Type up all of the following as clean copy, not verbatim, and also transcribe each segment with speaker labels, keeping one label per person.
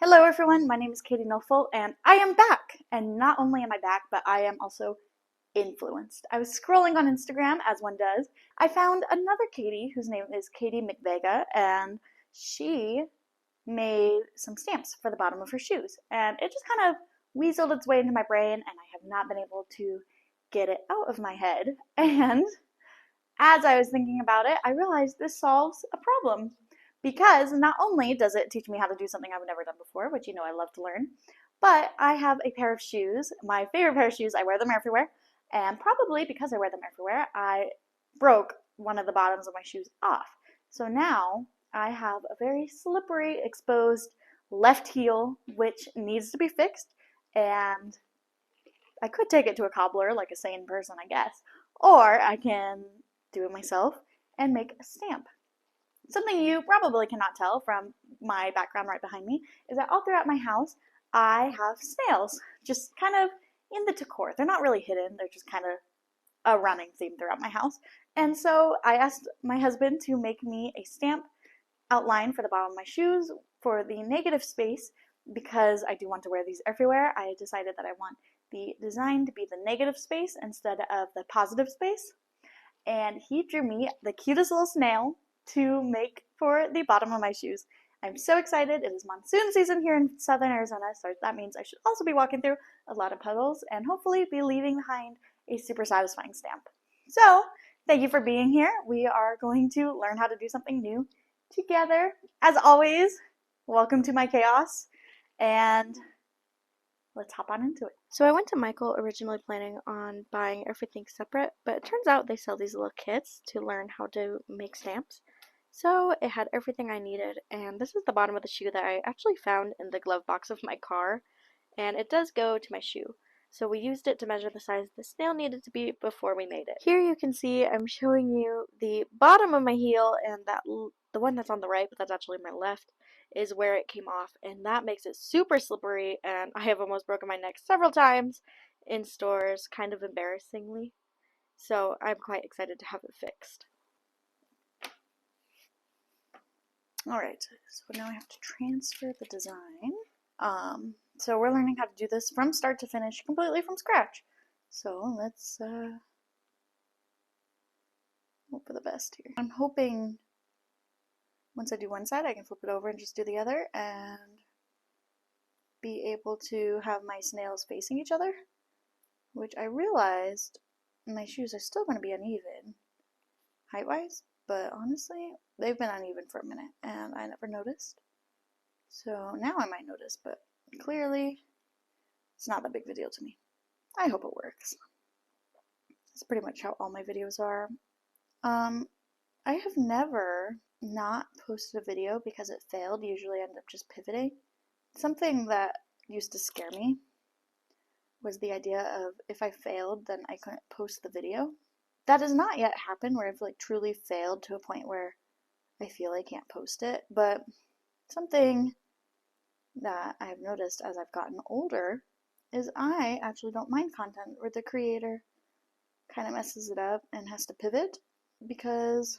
Speaker 1: Hello everyone, my name is Katie Nilful and I am back! And not only am I back, but I am also influenced. I was scrolling on Instagram, as one does. I found another Katie, whose name is Katie McVega, and she made some stamps for the bottom of her shoes. And it just kind of weaseled its way into my brain, and I have not been able to get it out of my head. And as I was thinking about it, I realized this solves a problem. Because not only does it teach me how to do something I've never done before, which you know I love to learn, but I have a pair of shoes, my favorite pair of shoes, I wear them everywhere, and probably because I wear them everywhere, I broke one of the bottoms of my shoes off. So now I have a very slippery, exposed left heel, which needs to be fixed, and I could take it to a cobbler like a sane person, I guess, or I can do it myself and make a stamp. Something you probably cannot tell from my background right behind me is that all throughout my house I have snails, just kind of in the decor. They're not really hidden, they're just kind of a running theme throughout my house. And so I asked my husband to make me a stamp outline for the bottom of my shoes for the negative space because I do want to wear these everywhere. I decided that I want the design to be the negative space instead of the positive space. And he drew me the cutest little snail to make for the bottom of my shoes. I'm so excited. It is monsoon season here in southern Arizona, so that means I should also be walking through a lot of puddles and hopefully be leaving behind a super satisfying stamp. So, thank you for being here. We are going to learn how to do something new together. As always, welcome to my chaos, and let's hop on into it.
Speaker 2: So I went to Michael originally planning on buying everything separate, but it turns out they sell these little kits to learn how to make stamps. So it had everything I needed, and this is the bottom of the shoe that I actually found in the glove box of my car, and it does go to my shoe. So we used it to measure the size the snail needed to be before we made it. Here you can see I'm showing you the bottom of my heel, and the one that's on the right, but that's actually my left, is where it came off, and that makes it super slippery, and I have almost broken my neck several times in stores, kind of embarrassingly. So I'm quite excited to have it fixed.
Speaker 1: Alright, so now I have to transfer the design. So we're learning how to do this from start to finish, completely from scratch. So let's hope for the best here. I'm hoping once I do one side, I can flip it over and just do the other and be able to have my snails facing each other, which I realized my shoes are still going to be uneven height-wise, but honestly, they've been uneven for a minute and I never noticed. So now I might notice, but clearly it's not that big of a deal to me. I hope it works. That's pretty much how all my videos are. I have never not posted a video because it failed. Usually I end up just pivoting. Something that used to scare me was the idea of if I failed, then I couldn't post the video. That has not yet happened where I've like truly failed to a point where I feel I can't post it, but something that I've noticed as I've gotten older is I actually don't mind content where the creator kind of messes it up and has to pivot, because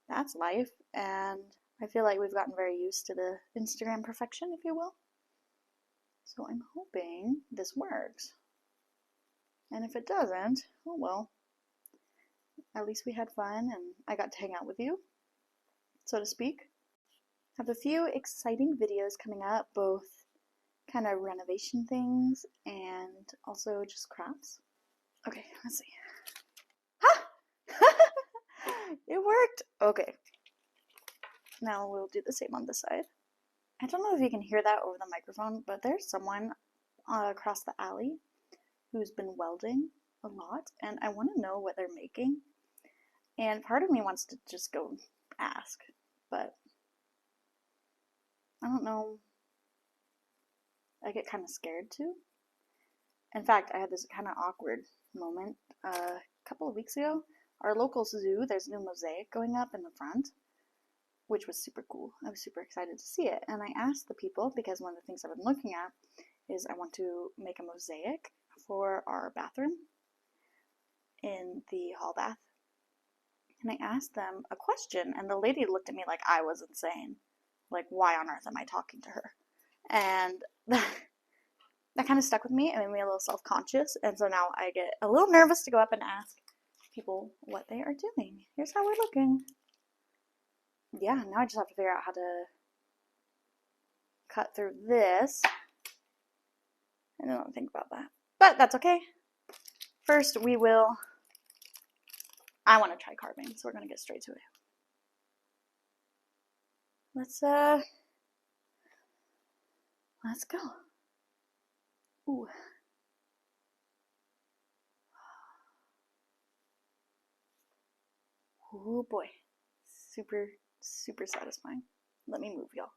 Speaker 1: that's life, and I feel like we've gotten very used to the Instagram perfection, if you will. So I'm hoping this works. And if it doesn't, oh well. At least we had fun and I got to hang out with you, so to speak. I have a few exciting videos coming up, both kind of renovation things and also just crafts. Okay, let's see. Ha! It worked! Okay. Now we'll do the same on this side. I don't know if you can hear that over the microphone, but there's someone across the alley who's been welding a lot, and I want to know what they're making. And part of me wants to just go ask, but I don't know. I get kind of scared too. In fact, I had this kind of awkward moment a couple of weeks ago. Our local zoo, there's a new mosaic going up in the front, which was super cool. I was super excited to see it. And I asked the people, because one of the things I've been looking at is I want to make a mosaic for our bathroom in the hall bath. And I asked them a question, and the lady looked at me like I was insane. Like, why on earth am I talking to her? and that kind of stuck with me and made me a little self-conscious, and so now I get a little nervous to go up and ask people what they are doing. Here's how we're looking. Yeah, now I just have to figure out how to cut through this. I don't think about that, but that's okay. First, I want to try carving, so we're gonna get straight to it. Let's go. Ooh. Oh boy. Super, super satisfying. Let me move, y'all.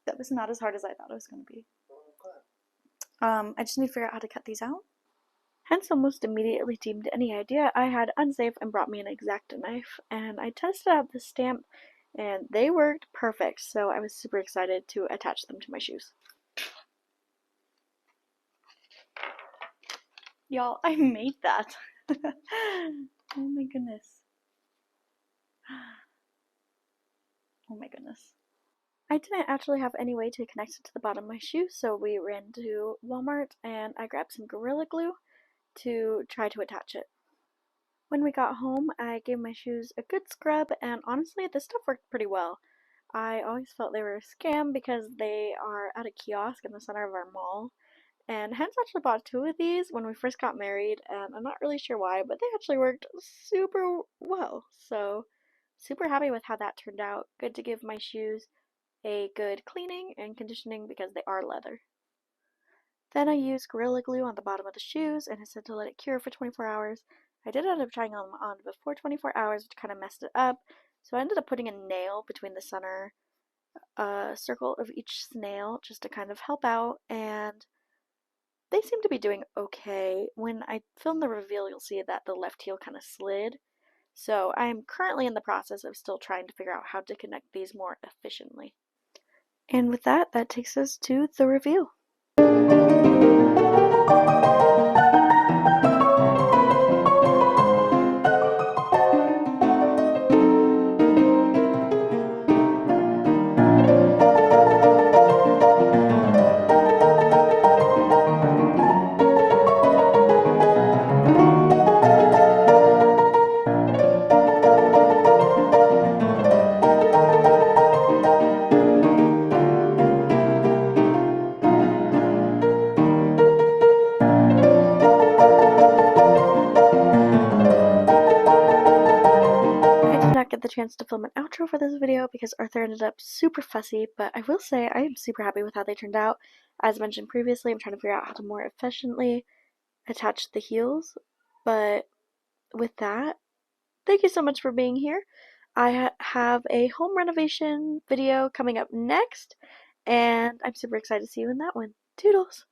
Speaker 1: That was not as hard as I thought it was going to be. I just need to figure out how to cut these out.
Speaker 2: Hence almost immediately deemed any idea I had unsafe and brought me an X-Acto knife, and I tested out the stamp and they worked perfect, so I was super excited to attach them to my shoes.
Speaker 1: Y'all, I made that. Oh my goodness. Oh my goodness.
Speaker 2: I didn't actually have any way to connect it to the bottom of my shoe, so we ran to Walmart and I grabbed some Gorilla Glue to try to attach it. When we got home, I gave my shoes a good scrub, and honestly, this stuff worked pretty well. I always felt they were a scam because they are at a kiosk in the center of our mall, and hence actually bought 2 of these when we first got married, and I'm not really sure why, but they actually worked super well, so super happy with how that turned out. Good to give my shoes a good cleaning and conditioning because they are leather. Then I used Gorilla Glue on the bottom of the shoes and I said to let it cure for 24 hours. I did end up trying them on before 24 hours, which kind of messed it up, so I ended up putting a nail between the center circle of each snail just to kind of help out, and they seem to be doing okay. When I film the reveal, you'll see that the left heel kind of slid. So I'm currently in the process of still trying to figure out how to connect these more efficiently. And with that, that takes us to the reveal. chance to film an outro for this video because Arthur ended up super fussy, but I will say I am super happy with how they turned out. As mentioned previously, I'm trying to figure out how to more efficiently attach the heels, but with that, thank you so much for being here. I have a home renovation video coming up next, and I'm super excited to see you in that one. Toodles!